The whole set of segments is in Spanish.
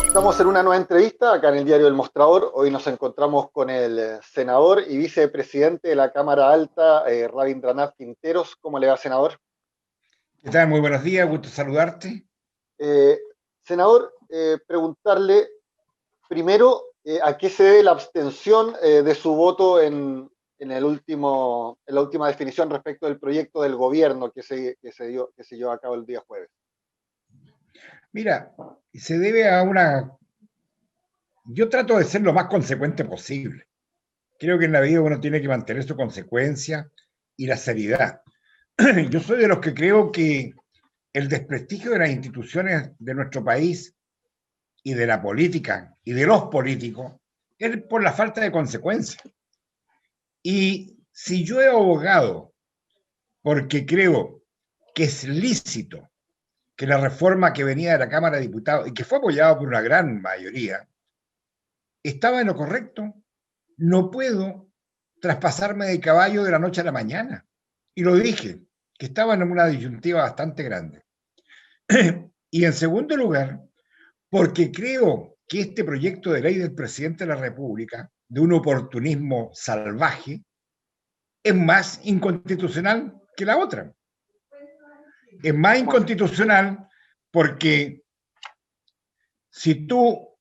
Estamos en una nueva entrevista acá en el diario El Mostrador. Hoy nos encontramos con el senador y vicepresidente de la Cámara Alta, Rabindranath Quinteros. ¿Cómo le va, senador? ¿Qué tal? Muy buenos días, gusto saludarte. Eh, Senador, preguntarle primero a qué se debe la abstención de su voto en la última definición respecto del proyecto del gobierno que se llevó a cabo el día jueves. Mira, se debe a Yo trato de ser lo más consecuente posible. Creo que en la vida uno tiene que mantener su consecuencia y la seriedad. Yo soy de los que creo que el desprestigio de las instituciones de nuestro país y de la política y de los políticos es por la falta de consecuencia. Y si yo he abogado porque creo que es lícito que la reforma que venía de la Cámara de Diputados y que fue apoyada por una gran mayoría, estaba en lo correcto. No puedo traspasarme de caballo de la noche a la mañana. Y lo dije, que estaba en una disyuntiva bastante grande. Y en segundo lugar, porque creo que este proyecto de ley del presidente de la República, de un oportunismo salvaje, es más inconstitucional que la otra. Es más inconstitucional porque si tú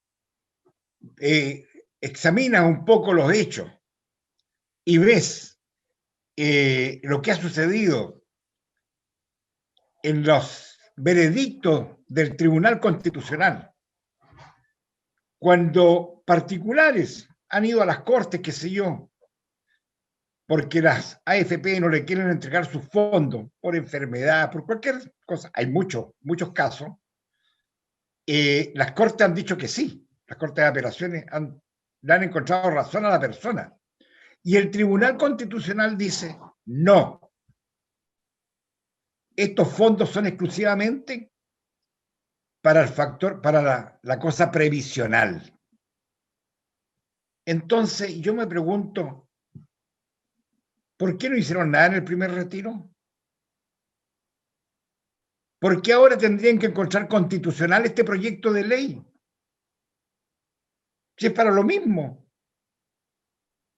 examinas un poco los hechos y ves lo que ha sucedido en los veredictos del Tribunal Constitucional, cuando particulares han ido a las cortes, qué sé yo, porque las AFP no le quieren entregar sus fondos por enfermedad, por cualquier cosa, hay muchos casos, las cortes han dicho que sí, las cortes de apelaciones le han encontrado razón a la persona. Y el Tribunal Constitucional dice, no, estos fondos son exclusivamente para el factor, para la cosa previsional. Entonces yo me pregunto, ¿por qué no hicieron nada en el primer retiro? ¿Por qué ahora tendrían que encontrar constitucional este proyecto de ley? Si es para lo mismo.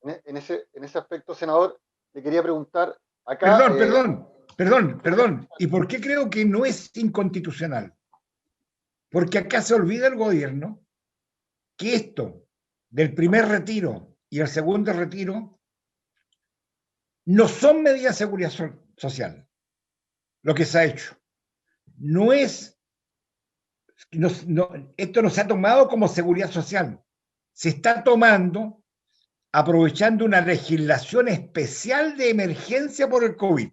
En ese aspecto, senador, le quería preguntar, acá, Perdón. ¿Y por qué creo que no es inconstitucional? Porque acá se olvida el gobierno que esto del primer retiro y el segundo retiro no son medidas de seguridad social. Lo que se ha hecho no es, esto no se ha tomado como seguridad social, se está tomando aprovechando una legislación especial de emergencia por el COVID.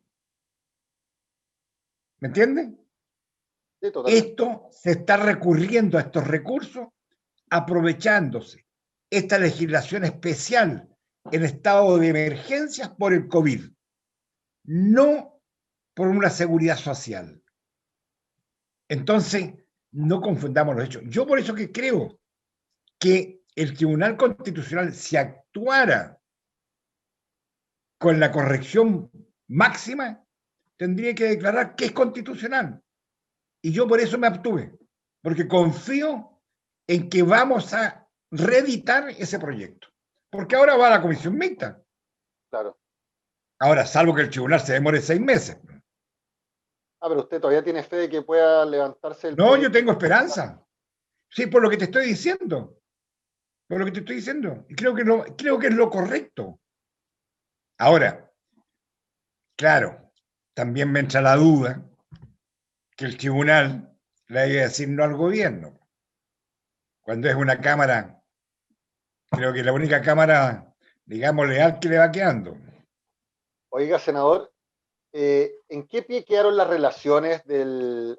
¿Me entienden? sí, totalmente. Esto se está recurriendo a estos recursos aprovechándose esta legislación especial en estado de emergencia por el COVID, no por una seguridad social. Entonces, no confundamos los hechos. Yo por eso que creo que el Tribunal Constitucional, si actuara con la corrección máxima, tendría que declarar que es constitucional. Y yo por eso me abstuve, porque confío en que vamos a reeditar ese proyecto. Porque ahora va a la comisión mixta. Claro. Ahora, salvo que el tribunal se demore 6 meses. Ah, pero usted todavía tiene fe de que pueda levantarse el No, yo proyecto. tengo esperanza. Sí, por lo que te estoy diciendo. Por lo que te estoy diciendo. Y creo que es lo correcto. Ahora, claro, también me entra la duda que el tribunal le haya a decir no al gobierno. Cuando es una cámara, creo que es la única cámara, digamos, leal que le va quedando. Oiga, senador, ¿en qué pie quedaron las relaciones del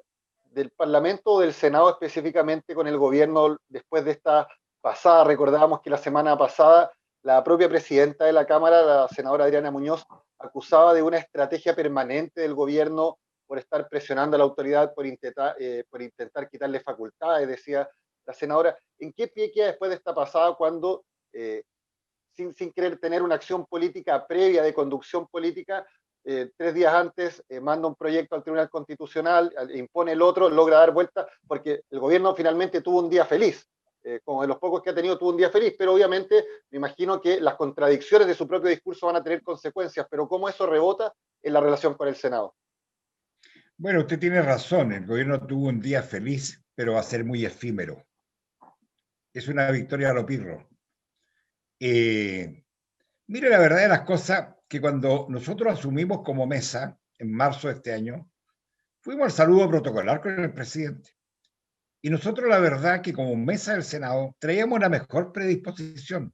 Parlamento o del Senado específicamente con el gobierno después de esta pasada? Recordábamos que la semana pasada la propia presidenta de la Cámara, la senadora Adriana Muñoz, acusaba de una estrategia permanente del gobierno por estar presionando a la autoridad por intentar quitarle facultades, decía la senadora. ¿En qué pie queda después de esta pasada cuando, sin querer tener una acción política previa de conducción política, 3 días antes manda un proyecto al Tribunal Constitucional, impone el otro, logra dar vuelta, porque el gobierno finalmente tuvo un día feliz? como de los pocos que ha tenido, tuvo un día feliz, pero obviamente me imagino que las contradicciones de su propio discurso van a tener consecuencias, pero cómo eso rebota en la relación con el Senado. Bueno, usted tiene razón, el gobierno tuvo un día feliz, pero va a ser muy efímero. Es una victoria a lo pirro. Mire, la verdad de las cosas, que cuando nosotros asumimos como mesa, en marzo de este año, fuimos al saludo protocolar con el presidente. Y nosotros, la verdad, que como mesa del Senado, traíamos una mejor predisposición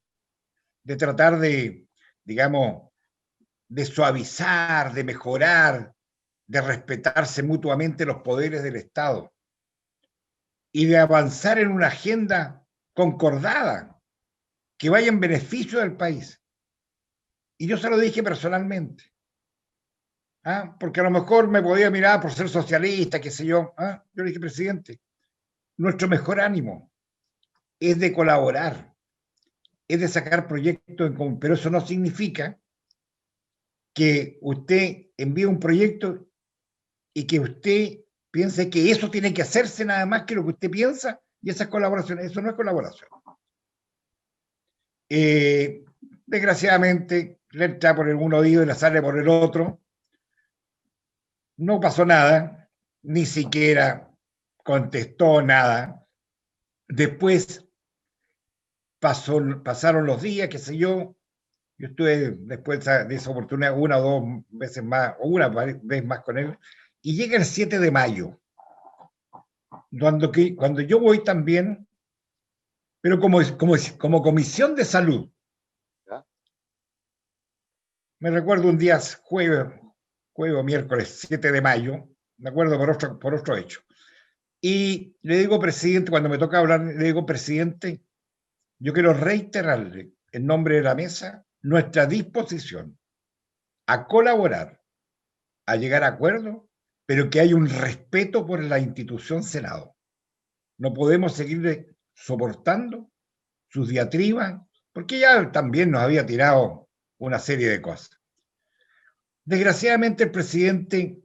de tratar de, digamos, de suavizar, de mejorar, de respetarse mutuamente los poderes del Estado y de avanzar en una agenda concordada que vaya en beneficio del país. Y yo se lo dije personalmente. ¿Ah? Porque a lo mejor me podía mirar por ser socialista, qué sé yo. ¿Ah? Yo le dije, presidente, nuestro mejor ánimo es de colaborar, es de sacar proyectos en común, pero eso no significa que usted envíe un proyecto y que usted piense que eso tiene que hacerse nada más que lo que usted piensa, y esa es colaboración. Eso no es colaboración. Eh, Desgraciadamente, le entra por un oído y le sale por el otro. No pasó nada, ni siquiera contestó nada. Después pasaron los días, qué sé yo. Yo estuve después de esa oportunidad una o dos veces más, o una vez más con él, y llega el 7 de mayo, cuando yo voy también, pero como comisión de salud. ¿Ya? Me recuerdo un día jueves o miércoles 7 de mayo, me acuerdo por otro hecho. Y le digo, presidente, cuando me toca hablar, le digo, presidente, yo quiero reiterarle en nombre de la mesa nuestra disposición a colaborar, a llegar a acuerdos, pero que haya un respeto por la institución Senado. No podemos seguir soportando sus diatribas, porque ya también nos había tirado una serie de cosas. Desgraciadamente el presidente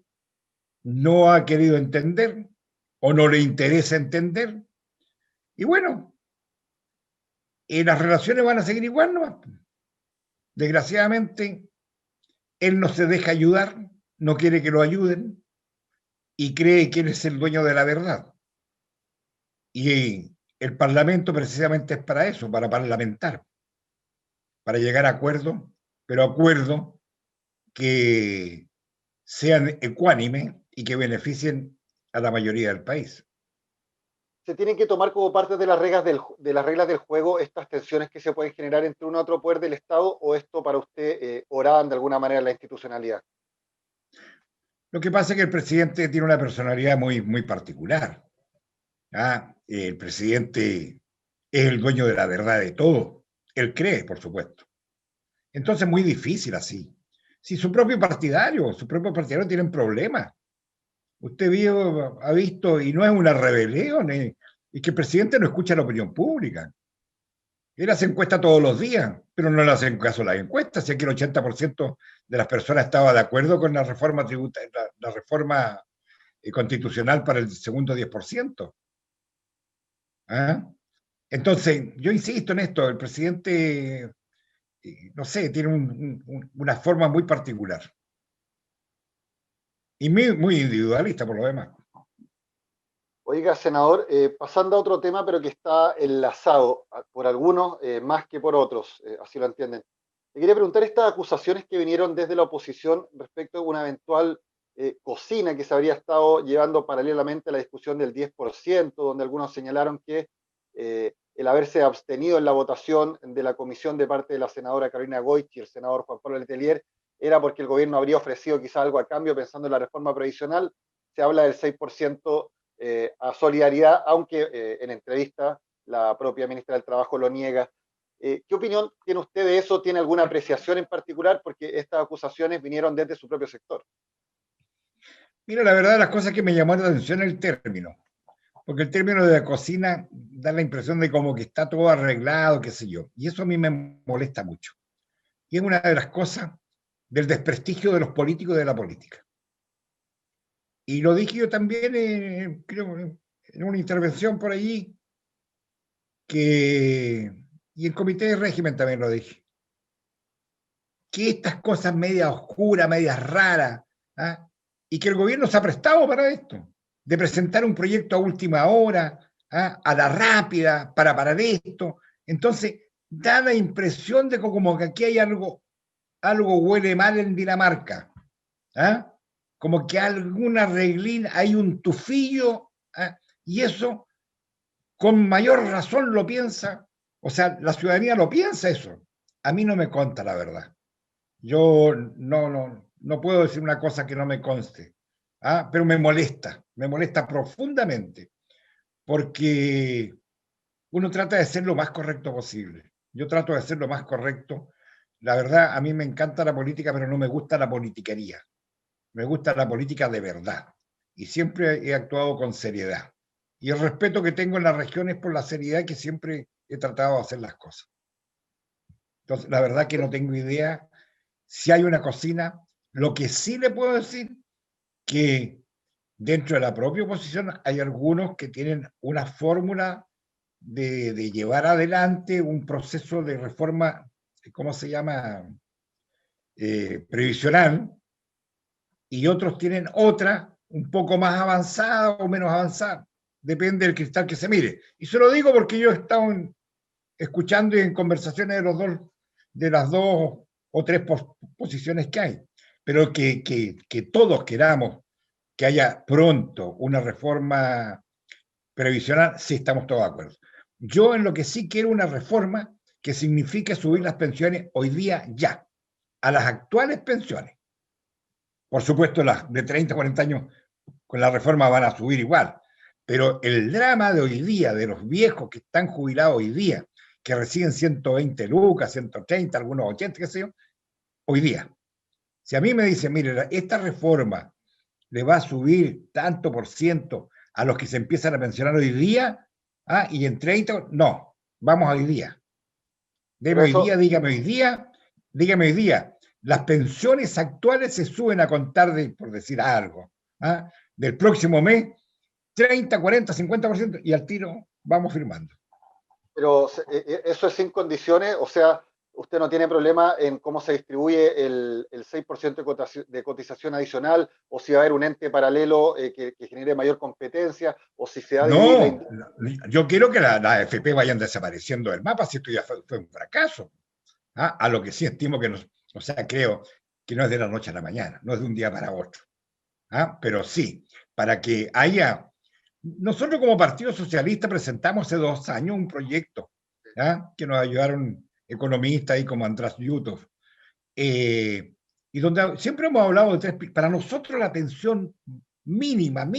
no ha querido entender o no le interesa entender. Y bueno, las relaciones van a seguir igual, ¿no? Desgraciadamente, él no se deja ayudar, no quiere que lo ayuden y cree que él es el dueño de la verdad. Y el Parlamento precisamente es para eso, para parlamentar, para llegar a acuerdos, pero acuerdos que sean ecuánimes y que beneficien a la mayoría del país. ¿Se tienen que tomar como parte de las reglas del juego estas tensiones que se pueden generar entre uno y otro poder del Estado, o esto para usted oraban de alguna manera la institucionalidad? Lo que pasa es que el presidente tiene una personalidad muy particular. ¿Ah? El presidente es el dueño de la verdad de todo. Él cree, por supuesto. Entonces es muy difícil así. Si sus propios partidarios tienen problemas. Usted ha visto, y no es una rebelión, es que el presidente no escucha la opinión pública. Él hace encuestas todos los días, pero no le hacen caso a las encuestas. Si aquí el 80% de las personas estaba de acuerdo con la reforma la reforma constitucional para el segundo 10%. ¿Ah? Entonces, yo insisto en esto, el presidente, no sé, tiene una forma muy particular y muy individualista por lo demás. Oiga, senador, pasando a otro tema, pero que está enlazado por algunos más que por otros, así lo entienden. Le quería preguntar estas acusaciones que vinieron desde la oposición respecto a una eventual cocina que se habría estado llevando paralelamente a la discusión del 10%, donde algunos señalaron que el haberse abstenido en la votación de la comisión de parte de la senadora Carolina Goich y el senador Juan Pablo Letelier era porque el gobierno habría ofrecido quizá algo a cambio pensando en la reforma previsional. Se habla del 6% a solidaridad, aunque en entrevista la propia ministra del Trabajo lo niega. ¿Qué opinión tiene usted de eso? ¿Tiene alguna apreciación en particular? Porque estas acusaciones vinieron desde su propio sector. Mira, la verdad, las cosas que me llamó la atención es el término, porque el término de la cocina da la impresión de como que está todo arreglado, qué sé yo, y eso a mí me molesta mucho. Y es una de las cosas del desprestigio de los políticos y de la política. Y lo dije yo también, creo, en una intervención por allí. y el comité de régimen también lo dije, que estas cosas medias oscuras, medias raras, ¿ah? Y que el gobierno se ha prestado para esto, de presentar un proyecto a última hora, ¿ah? A la rápida, para parar esto. Entonces, da la impresión de que como que aquí hay algo huele mal en Dinamarca, ¿ah? Como que alguna reglín, hay un tufillo, ¿ah? Y eso con mayor razón lo piensa, o sea, la ciudadanía lo piensa eso. A mí no me conta la verdad. Yo no puedo decir una cosa que no me conste, ¿ah? Pero me molesta profundamente, porque uno trata de ser lo más correcto posible. Yo trato de ser lo más correcto. La verdad, a mí me encanta la política, pero no me gusta la politiquería. Me gusta la política de verdad. Y siempre he actuado con seriedad. Y el respeto que tengo en las regiones por la seriedad que siempre he tratado de hacer las cosas. Entonces, la verdad que no tengo idea si hay una cocina. Lo que sí le puedo decir que dentro de la propia oposición hay algunos que tienen una fórmula de llevar adelante un proceso de reforma, ¿cómo se llama? Previsional, y otros tienen otra un poco más avanzada o menos avanzada. Depende del cristal que se mire. Y se lo digo porque yo he estado escuchando y en conversaciones de las dos o tres posiciones que hay. Pero que todos queramos que haya pronto una reforma previsional, sí estamos todos de acuerdo. Yo en lo que sí quiero una reforma que signifique subir las pensiones hoy día ya, a las actuales pensiones. Por supuesto, las de 30, 40 años con la reforma van a subir igual, pero el drama de hoy día, de los viejos que están jubilados hoy día, que reciben 120 lucas, 130, algunos 80, qué sé yo, hoy día. Si a mí me dicen, mire, esta reforma le va a subir tanto por ciento a los que se empiezan a pensionar hoy día, y en 30, no, vamos a hoy día. Deme Pero hoy día, eso, dígame hoy día, las pensiones actuales se suben a contar de, por decir algo, del próximo mes, 30, 40, 50%, y al tiro vamos firmando. pero eso es sin condiciones, o sea, usted no tiene problema en cómo se distribuye el 6% de cotización adicional, o si va a haber un ente paralelo que genere mayor competencia, o si se va a dividir No, yo quiero que la AFP vayan desapareciendo del mapa, si esto ya fue un fracaso. A lo que sí estimo que no, o sea, creo que no es de la noche a la mañana, no es de un día para otro. Pero sí, para que haya. Nosotros como Partido Socialista presentamos hace 2 años un proyecto, que nos ayudaron economistas ahí como András Yutov, y donde siempre hemos hablado de tres. Para nosotros la pensión mínima,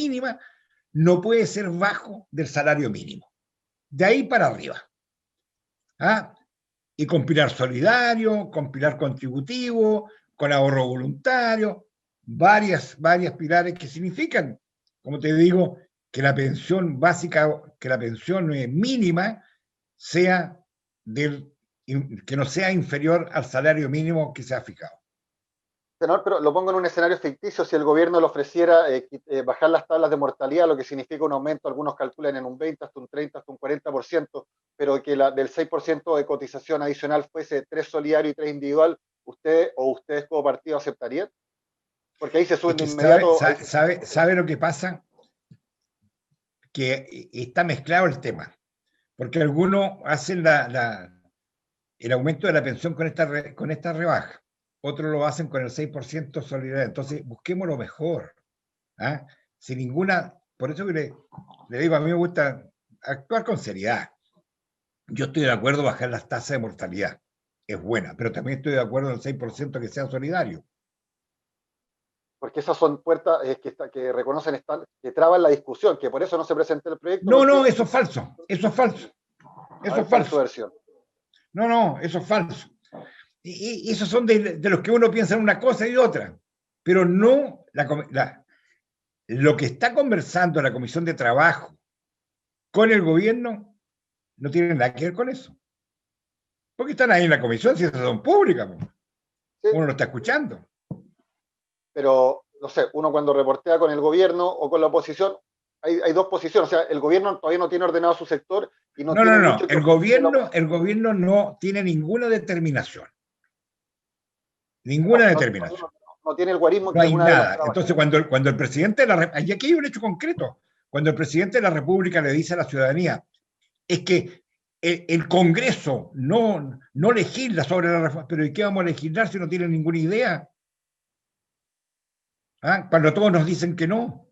no puede ser bajo del salario mínimo. De ahí para arriba. ¿Ah? Y con pilar solidario, con pilar contributivo, con ahorro voluntario, varias pilares que significan, como te digo, que la pensión básica, que la pensión mínima sea que no sea inferior al salario mínimo que se ha fijado. Senador, pero lo pongo en un escenario ficticio, si el gobierno le ofreciera bajar las tablas de mortalidad, lo que significa un aumento, algunos calculan en un 20, hasta un 30, hasta un 40%, pero que del 6% de cotización adicional fuese 3 solidario y 3 individual, ¿usted o ustedes como partido aceptarían? Porque ahí se Es suben de que inmediato. sabe lo que pasa, que está mezclado el tema, porque algunos hacen el aumento de la pensión con esta rebaja, otros lo hacen con el 6% solidaridad. Entonces, busquemos lo mejor. Sin ninguna. Por eso que le digo, a mí me gusta actuar con seriedad. Yo estoy de acuerdo en bajar las tasas de mortalidad, es buena, pero también estoy de acuerdo en el 6% que sea solidario. Porque esas son puertas que reconocen, que traban la discusión, que por eso no se presenta el proyecto, No, porque eso es falso, eso es falso, eso a es ver cuál es su falso. versión. No, eso es falso. Y esos son de los que uno piensa en una cosa y otra, pero no lo que está conversando la Comisión de Trabajo con el gobierno no tiene nada que ver con eso. Porque están ahí en la comisión, si esas son públicas, ¿Sí? uno lo está escuchando. Pero, no sé, uno cuando reportea con el gobierno o con la oposición, hay dos posiciones. O sea, el gobierno todavía no tiene ordenado su sector y no No, tiene no, mucho no. que ofrecer. El gobierno no tiene ninguna determinación. No, Ninguna todavía determinación. no tiene el guarismo No que hay alguna vez lo nada. estaba. Entonces, cuando el presidente de la República, y aquí hay un hecho concreto, cuando el presidente de la República le dice a la ciudadanía, es que el Congreso no legisla sobre la reforma, pero ¿y qué vamos a legislar si no tienen ninguna idea? ¿Ah? Cuando todos nos dicen que no.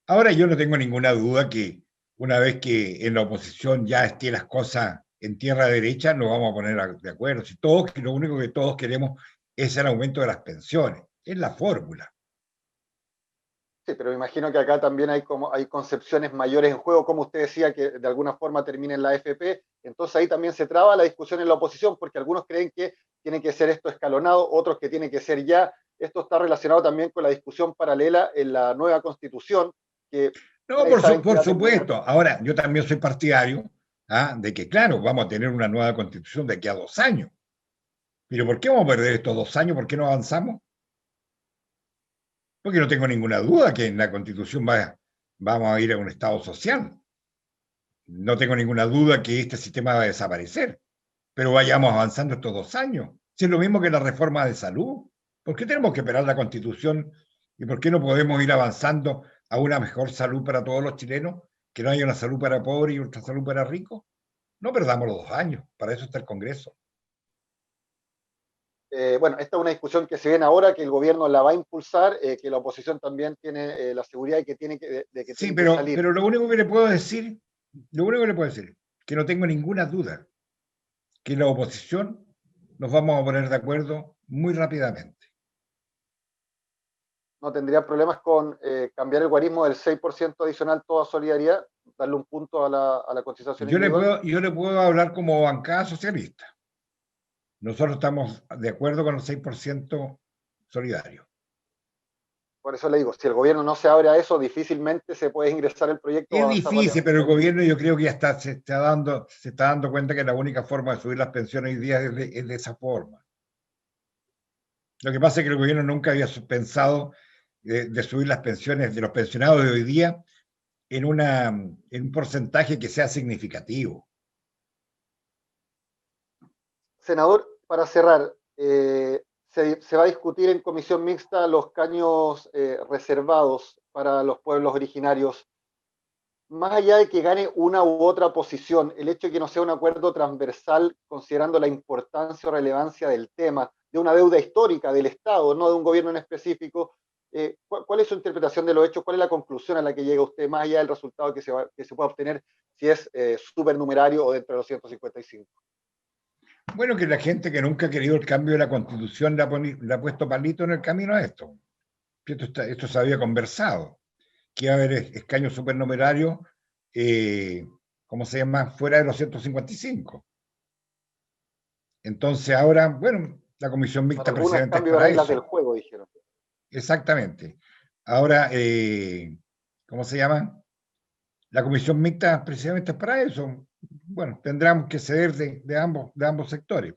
Ahora yo no tengo ninguna duda que una vez que en la oposición ya estén las cosas en tierra derecha, nos vamos a poner de acuerdo. Si todos, lo único que todos queremos es el aumento de las pensiones. Es la fórmula. Sí, pero me imagino que acá también hay concepciones mayores en juego, como usted decía, que de alguna forma termine en la AFP. Entonces ahí también se traba la discusión en la oposición, porque algunos creen que tiene que ser esto escalonado, otros que tiene que ser ya. Esto está relacionado también con la discusión paralela en la nueva constitución, que No, nadie sabe en qué por va a terminar. supuesto. Ahora, yo también soy partidario, de que, claro, vamos a tener una nueva constitución de aquí a 2 años. Pero ¿por qué vamos a perder estos 2 años? ¿Por qué no avanzamos? Porque no tengo ninguna duda que en la constitución vamos a ir a un estado social. No tengo ninguna duda que este sistema va a desaparecer. Pero vayamos avanzando estos 2 años. Si es lo mismo que la reforma de salud, ¿por qué tenemos que esperar la constitución y por qué no podemos ir avanzando a una mejor salud para todos los chilenos? Que no haya una salud para pobres y otra salud para ricos. No perdamos los 2 años, para eso está el Congreso. Bueno, esta es una discusión que se viene ahora, que el gobierno la va a impulsar, que la oposición también tiene la seguridad de que Sí, tiene que salir. pero lo único que le puedo decir, que no tengo ninguna duda, que la oposición nos vamos a poner de acuerdo muy rápidamente. No tendría problemas con cambiar el guarismo del 6% adicional toda solidaridad, darle un punto a la cotización individual. Yo le puedo hablar como bancada socialista. Nosotros estamos de acuerdo con el 6% solidario. Por eso le digo, si el gobierno no se abre a eso, difícilmente se puede ingresar el proyecto o Es avanzar difícil, rápidamente. pero el gobierno yo creo que ya se está dando cuenta que la única forma de subir las pensiones hoy día es de esa forma. Lo que pasa es que el gobierno nunca había pensado de subir las pensiones de los pensionados de hoy día en un porcentaje que sea significativo. Senador, para cerrar, se va a discutir en comisión mixta los caños reservados para los pueblos originarios. Más allá de que gane una u otra posición, el hecho de que no sea un acuerdo transversal, considerando la importancia o relevancia del tema, de una deuda histórica del Estado, no de un gobierno en específico, ¿cuál es su interpretación de los hechos? ¿Cuál es la conclusión a la que llega usted, más allá del resultado que se pueda obtener, si es supernumerario o dentro de los 155? Bueno, que la gente que nunca ha querido el cambio de la Constitución le ha puesto palito en el camino a esto. Esto se había conversado, que iba a haber escaños supernumerarios, ¿cómo se llama?, fuera de los 155. Entonces ahora, bueno, la comisión Para mixta algunos precisamente es cambios de para reglas del eso. juego, dijeron. Exactamente. Ahora, ¿cómo se llama? La comisión mixta precisamente es para eso. Bueno, tendremos que ceder de ambos sectores,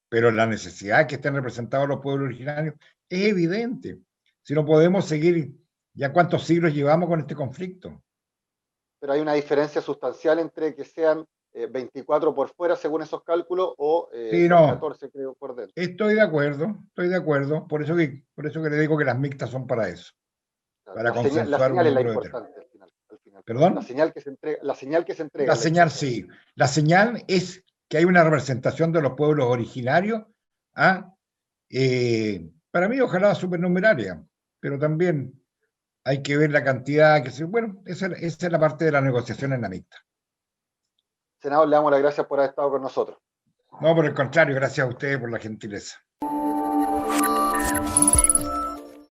pero la necesidad que estén representados los pueblos originarios es evidente. Si no podemos seguir, ya cuántos siglos llevamos con este conflicto. Pero hay una diferencia sustancial entre que sean 24 por fuera, según esos cálculos, o Sí, son no, 14, creo, por dentro. estoy de acuerdo. Por eso que le digo que las mixtas son para eso, para La consensuar un señal es la número de términos. importante al final. ¿Perdón? La señal que se entrega La es la señal, importante. sí. La señal es que hay una representación de los pueblos originarios. ¿Ah? Para mí, ojalá supernumeraria, pero también hay que ver la cantidad bueno, esa es la parte de la negociación en la mixta. Senador, le damos las gracias por haber estado con nosotros. No, por el contrario, gracias a ustedes por la gentileza.